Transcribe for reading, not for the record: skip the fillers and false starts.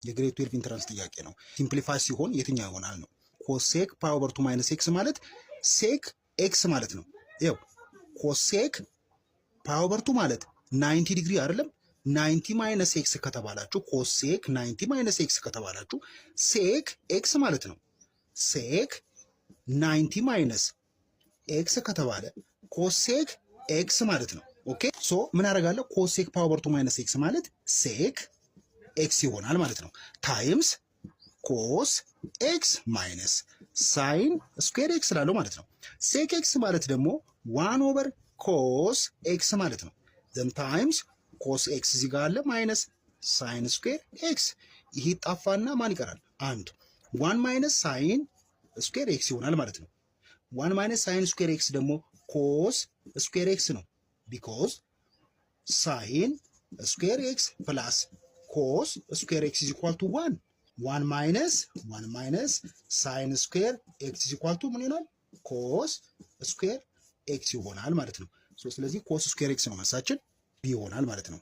የግሬድ 12 ኢንትራንስ ጥያቄ ነው። ሲምፕሊፋይ ሲሆን የትኛው ይሆናል ነው። ኮሴክ ፓይ ኦቨር 2 ማይነስ ኤክስ ማለት ሴክ ኤክስ ማለት ነው። ይኸው ኮሴክ ፓይ ኦቨር 2 ማለት 90 ዲግሪ አይደለም። 90 ማይነስ ኤክስ ከተባላችሁ ኮሴክ 90 ማይነስ ኤክስ ከተባላችሁ ሴክ ኤክስ ማለት ነው። ሴክ 90 ማይነስ ኤክስ ከተባለ ኮሴክ ኤክስ ማለት ነው። ኦኬ ሶ ምን አደርጋለሁ? ኮሴክ ፓይ ኦቨር 2 ማይነስ ኤክስ ማለት ሴክ ኤክስ ይሆናል ማለት ነው። ታይምስ ኮስ ኤክስ ማይነስ ሳይን ስኩዌር ኤክስ ላለው ማለት ነው። ሴክ ኤክስ ማለት ደግሞ 1 ኦቨር ኮስ ኤክስ ማለት ነው። ዘን ታይምስ ኮስ ኤክስ እዚህ ጋር አለ ማይነስ ሳይን ስኩዌር ኤክስ። ይሄ ጣፋና ማን ይቀራል? አንድ 1 ማይነስ ሳይን ስኩዌር ኤክስ ይሆናል ማለት ነው። 1 ማይነስ ሳይን ስኩዌር ኤክስ ደግሞ ኮስ ስኩዌር ኤክስ ነው። ቢኮዝ ሳይን ስኩዌር ኤክስ ፕላስ ኮስ ስኩዌር ኤክስ ኢዝ ኢኳል ቱ 1 ማይነስ ሳይን ስኩዌር ኤክስ ኢዝ ኢኳል ቱ ምን ይሆናል? ኮስ ስኩዌር ኤክስ ይሆናል ማለት ነው። ስለዚህ ኮስ ስኩዌር ኤክስ ነው መልሳችን ቢ ይሆናል ማለት ነው።